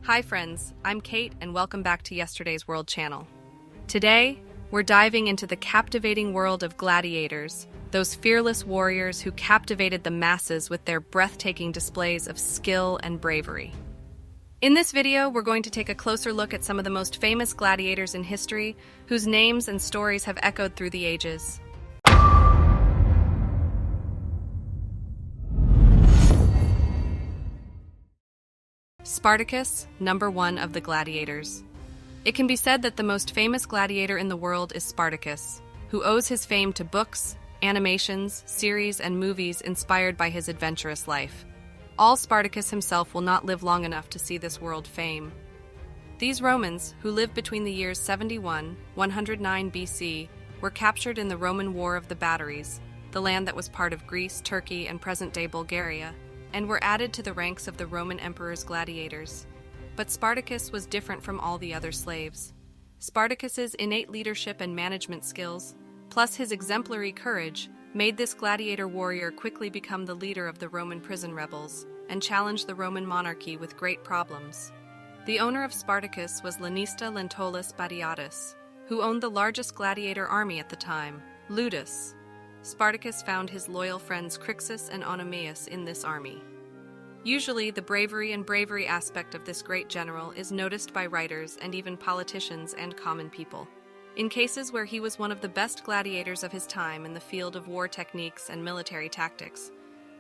Hi friends, I'm Kate and welcome back to Yesterday's World channel. Today, we're diving into the captivating world of gladiators, those fearless warriors who captivated the masses with their breathtaking displays of skill and bravery. In this video, we're going to take a closer look at some of the most famous gladiators in history, whose names and stories have echoed through the ages. Spartacus, number one of the gladiators. It can be said that the most famous gladiator in the world is Spartacus, who owes his fame to books, animations, series, and movies inspired by his adventurous life. All Spartacus himself will not live long enough to see this world fame. These Romans, who lived between the years 71–109 BC, were captured in the Roman War of the Batteries, the land that was part of Greece, Turkey, and present-day Bulgaria, and were added to the ranks of the Roman emperor's gladiators. But Spartacus was different from all the other slaves. Spartacus's innate leadership and management skills, plus his exemplary courage, made this gladiator warrior quickly become the leader of the Roman prison rebels and challenge the Roman monarchy with great problems. The owner of Spartacus was Lanista Lentolus Batiatus, who owned the largest gladiator army at the time, Ludus. Spartacus found his loyal friends Priscus and Verus in this army. Usually, the bravery aspect of this great general is noticed by writers and even politicians and common people. In cases where he was one of the best gladiators of his time in the field of war techniques and military tactics.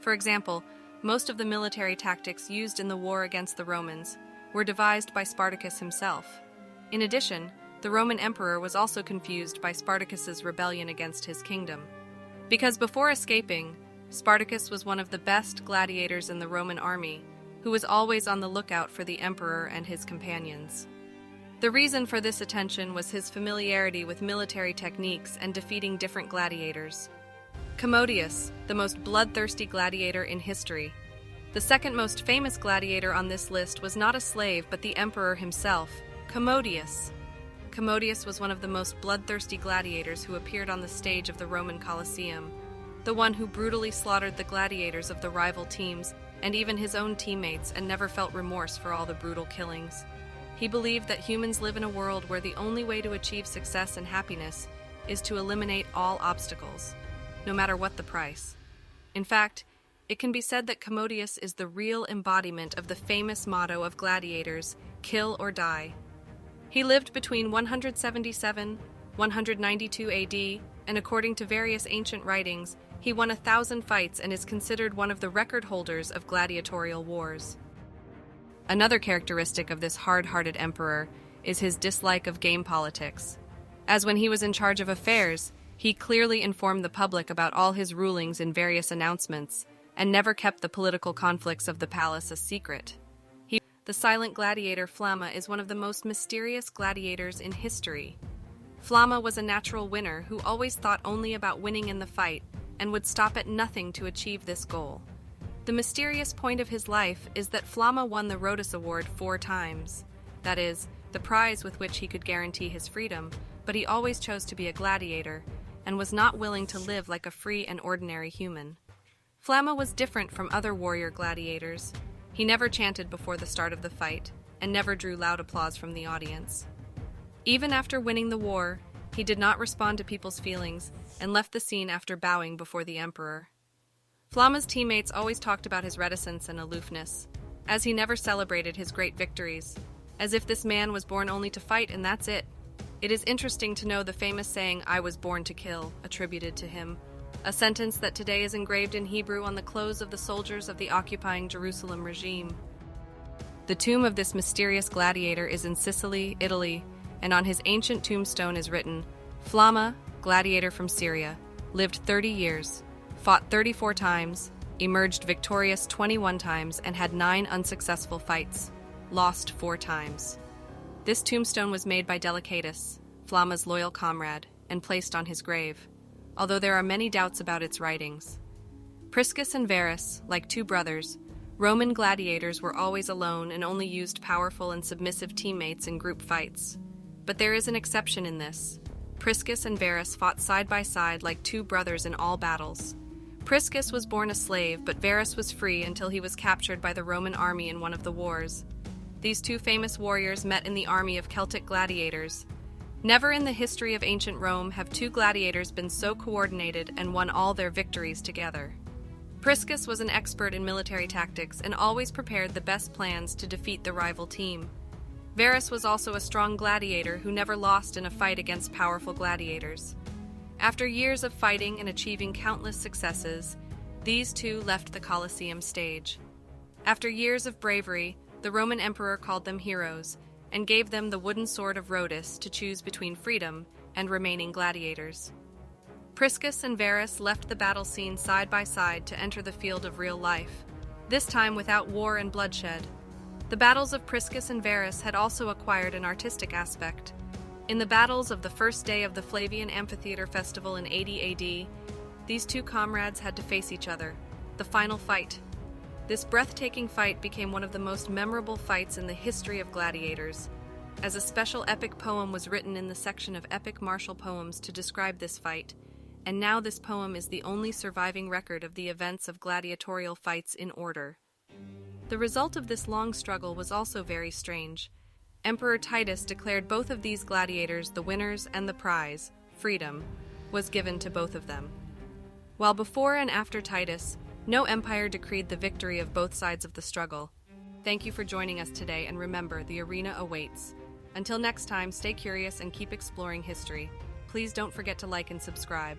For example, most of the military tactics used in the war against the Romans were devised by Spartacus himself. In addition, the Roman emperor was also confused by Spartacus's rebellion against his kingdom. Because before escaping, Spartacus was one of the best gladiators in the Roman army, who was always on the lookout for the emperor and his companions. The reason for this attention was his familiarity with military techniques and defeating different gladiators. Commodius, the most bloodthirsty gladiator in history. The second most famous gladiator on this list was not a slave but the emperor himself, Commodius. Commodius was one of the most bloodthirsty gladiators who appeared on the stage of the Roman Colosseum, the one who brutally slaughtered the gladiators of the rival teams and even his own teammates and never felt remorse for all the brutal killings. He believed that humans live in a world where the only way to achieve success and happiness is to eliminate all obstacles, no matter what the price. In fact, it can be said that Commodius is the real embodiment of the famous motto of gladiators, kill or die. He lived between 177–192 AD, and according to various ancient writings, he won 1,000 fights and is considered one of the record holders of gladiatorial wars. Another characteristic of this hard-hearted emperor is his dislike of game politics. As when he was in charge of affairs, he clearly informed the public about all his rulings in various announcements, and never kept the political conflicts of the palace a secret. The silent gladiator Flama is one of the most mysterious gladiators in history. Flama was a natural winner who always thought only about winning in the fight and would stop at nothing to achieve this goal. The mysterious point of his life is that Flama won the Rhodus Award 4 times. That is, the prize with which he could guarantee his freedom, but he always chose to be a gladiator and was not willing to live like a free and ordinary human. Flama was different from other warrior gladiators. He never chanted before the start of the fight, and never drew loud applause from the audience. Even after winning the war, he did not respond to people's feelings, and left the scene after bowing before the emperor. Flama's teammates always talked about his reticence and aloofness, as he never celebrated his great victories, as if this man was born only to fight and that's it. It is interesting to know the famous saying, "I was born to kill," attributed to him, a sentence that today is engraved in Hebrew on the clothes of the soldiers of the occupying Jerusalem regime. The tomb of this mysterious gladiator is in Sicily, Italy, and on his ancient tombstone is written, "Flama, gladiator from Syria, lived 30 years, fought 34 times, emerged victorious 21 times, and had 9 unsuccessful fights, lost 4 times." This tombstone was made by Gladiators, Flama's loyal comrade, and placed on his grave, although there are many doubts about its writings. Priscus and Verus, like 2 brothers, Roman gladiators were always alone and only used powerful and submissive teammates in group fights. But there is an exception in this. Priscus and Verus fought side by side like 2 brothers in all battles. Priscus was born a slave, but Verus was free until he was captured by the Roman army in one of the wars. These two famous warriors met in the army of Celtic gladiators. Never in the history of ancient Rome have two gladiators been so coordinated and won all their victories together. Priscus was an expert in military tactics and always prepared the best plans to defeat the rival team. Verus was also a strong gladiator who never lost in a fight against powerful gladiators. After years of fighting and achieving countless successes, these two left the Colosseum stage. After years of bravery, the Roman emperor called them heroes and gave them the wooden sword of Rhodes to choose between freedom and remaining gladiators. Priscus and Verus left the battle scene side by side to enter the field of real life, this time without war and bloodshed. The battles of Priscus and Verus had also acquired an artistic aspect. In the battles of the first day of the Flavian Amphitheater Festival in 80 AD, these two comrades had to face each other, the final fight. This breathtaking fight became one of the most memorable fights in the history of gladiators, as a special epic poem was written in the section of epic martial poems to describe this fight, and now this poem is the only surviving record of the events of gladiatorial fights in order. The result of this long struggle was also very strange. Emperor Titus declared both of these gladiators the winners, and the prize, freedom, was given to both of them. While before and after Titus, no empire decreed the victory of both sides of the struggle. Thank you for joining us today, and remember, the arena awaits. Until next time, stay curious and keep exploring history. Please don't forget to like and subscribe.